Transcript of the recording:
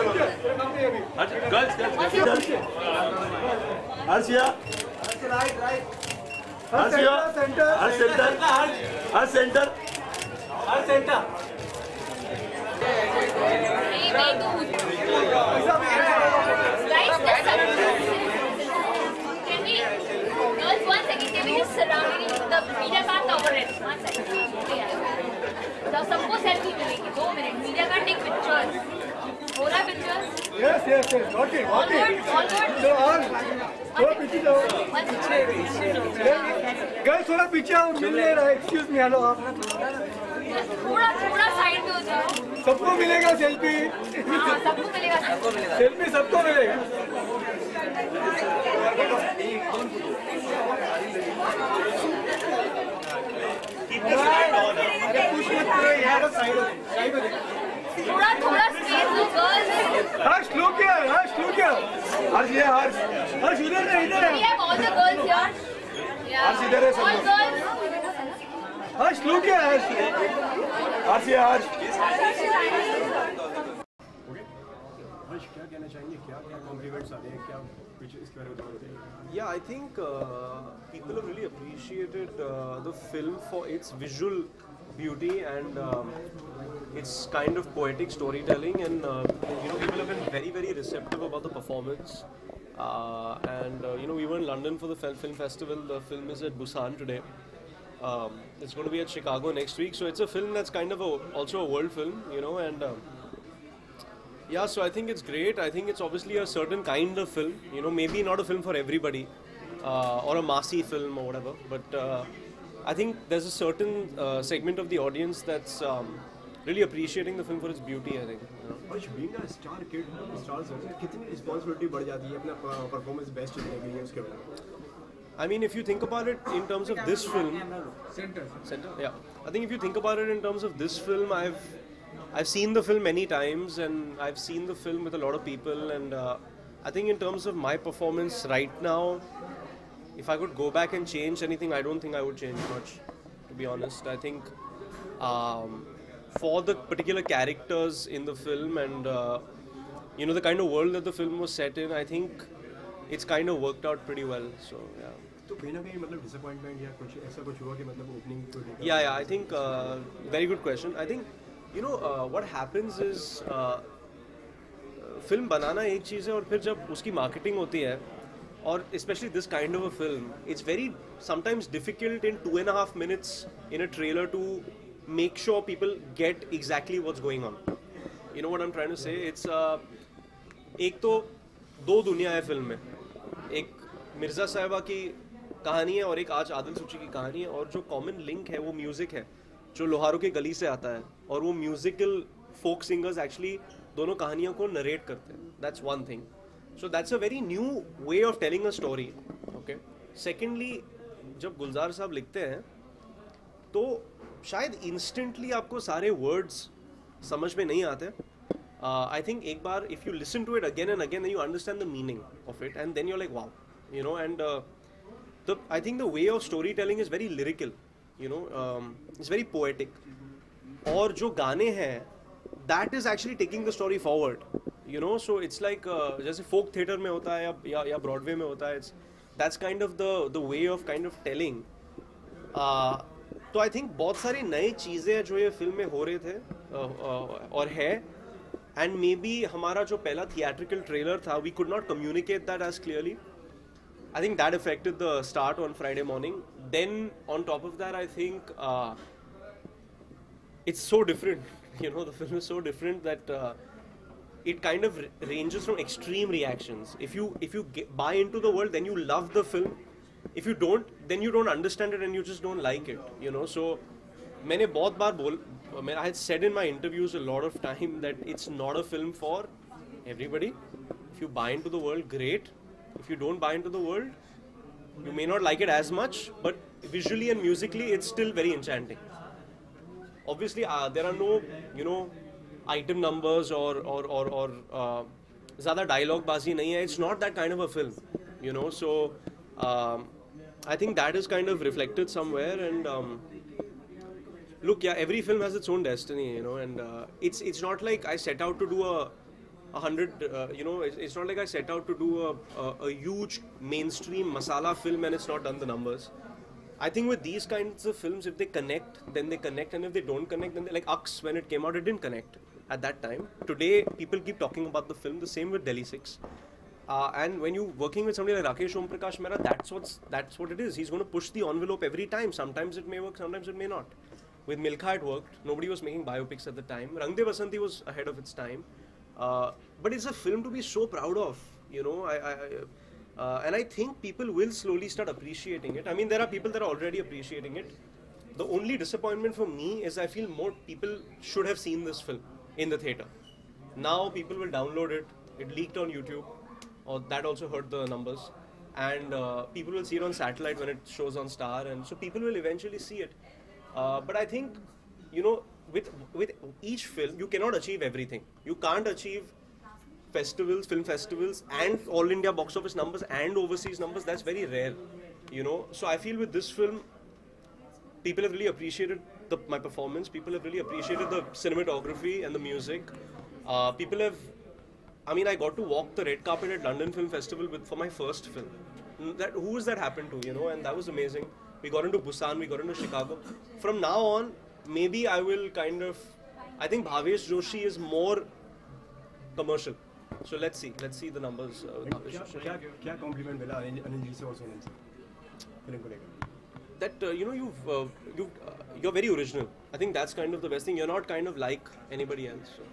Girls. Harshya. Right. Harshya. Center. Can we, girls, 1 second, can we just surround the media car cover it? 1 second. So सबको selfie मिलेगी 2 minute. Media car take pictures. हो रहा pictures? Yes. Got it. All good. So all. थोड़ा पीछे जाओ. Girls थोड़ा पीछे आओ. मिल नहीं रहा. Excuse me. Hello आप. थोड़ा साइड में हो जाओ. सबको मिलेगा सेल्फी. हाँ सबको मिलेगा. सेल्फी सबको मिलेगा. थोड़ा स्पेस दो गर्ल्स. Harsh look here. हर्ष इधर है. We have all the girls here. हर्ष इधर है सब. All girls. Harsh look here. हर्ष. क्या कहना चाहेंगे क्या कॉम्प्लीमेंट्स आ रहे हैं क्या कुछ इसके बारे में बताते हैं? Yeah, I think people have really appreciated the film for its visual beauty and its kind of poetic storytelling, and people have been very receptive about the performance. We were in London for the film festival. The film is at Busan today. It's going to be at Chicago next week. So it's a film that's kind of also a world film, and. Yeah, so I think it's great. I think it's obviously a certain kind of film, maybe not a film for everybody, or a massy film or whatever, but I think there's a certain segment of the audience that's really appreciating the film for its beauty, I think. Being a star kid, कितनी responsibility बढ़ जाती है अपना performance best करने के लिए उसके बारे में? I mean, if you think about it in terms of this film, Center, yeah. I think if you think about it in terms of this film, I've seen the film many times, and I've seen the film with a lot of people, and I think in terms of my performance right now, if I could go back and change anything, I don't think I would change much, to be honest. I think for the particular characters in the film and the kind of world that the film was set in, I think it's kind of worked out pretty well. So yeah. तो कहीं ना कहीं मतलब disappointment या कुछ ऐसा कुछ हुआ कि मतलब opening को देखा? Yeah. I think very good question. I think what happens is film बनाना एक चीज़ है, और फिर जब उसकी marketing होती है, और especially this kind of a film, it's very sometimes difficult in 2.5 minutes in a trailer to make sure people get exactly what's going on. You know what I'm trying to say? It's एक तो दो दुनिया है film में. एक मिर्ज़ा साहिबा की कहानी है और एक आज आदिल सूची की कहानी है, और जो कॉमन लिंक है वो म्यूज़िक है जो लोहारों की गली से आता है, और वो म्यूजिकल फोक सिंगर्स एक्चुअली दोनों कहानियों को नरेट करते हैं. That's one thing. So that's a very new way of telling a story. Okay. Secondly, जब गुलजार साहब लिखते हैं तो शायद इंस्टेंटली आपको सारे वर्ड्स समझ में नहीं आते. आई थिंक एक बार if you listen to it again and again, you understand the meaning of it, and then you like wow, and I think the way of storytelling is very lyrical. It's very poetic. और जो गाने हैं, that is actually taking the story forward. So it's like जैसे folk theatre में होता है या Broadway में होता है. That's kind of the way of kind of telling. तो I think बहुत सारी नई चीज़ें जो ये फिल्म में हो रहे थे और है, and maybe हमारा जो पहला theatrical trailer था, we could not communicate that as clearly. I think that affected the start on Friday morning. Then on top of that, I think it's so different. The film is so different that it kind of ranges from extreme reactions. If you buy into the world, then you love the film. If you don't, then you don't understand it and you just don't like it. So मैंने बहुत बार I had said in my interviews a lot of time that it's not a film for everybody. If you buy into the world, great. If you don't buy into the world, you may not like it as much, but visually and musically, it's still very enchanting. Obviously, there are no, item numbers or ज़्यादा dialogue बाजी नहीं है. It's not that kind of a film, So I think that is kind of reflected somewhere. And look, yeah, every film has its own destiny, and it's not like I set out to do a 100. It's not like I set out to do a huge mainstream masala film and it's not done the numbers. I think with these kinds of films, if they connect, then they connect, and if they don't connect, then like Ux, when it came out, it didn't connect at that time. Today, people keep talking about the film. The same with Delhi 6. And when you're working with somebody like Rakesh Om Prakash Mehra, that's what it is. He's going to push the envelope every time. Sometimes it may work, sometimes it may not. With Milkha, it worked. Nobody was making biopics at the time. Rang De Basanti was ahead of its time. But it's a film to be so proud of, you know. And I think people will slowly start appreciating it. I mean, there are people that are already appreciating it. The only disappointment for me is I feel more people should have seen this film in the theatre. Now people will download it. It leaked on YouTube, or that also hurt the numbers. And people will see it on satellite when it shows on Star, and so people will eventually see it. But I think, you know, with each film, you cannot achieve everything. You can't achieve festivals, film festivals, and all India box office numbers and overseas numbers. That's very rare, you know. So I feel with this film, people have really appreciated my performance. People have really appreciated the cinematography and the music. People have, I mean, I got to walk the red carpet at London Film Festival for my first film. Who has that happened to, you know? And that was amazing. We got into Busan, we got into Chicago. From now on, maybe I will kind of, I think Bhavesh Joshi is more commercial. So let's see the numbers. क्या compliment मिला अनिल जी से और सोनम से film को लेकर? That you know you're very original. I think that's kind of the best thing. You're not kind of like anybody else. So.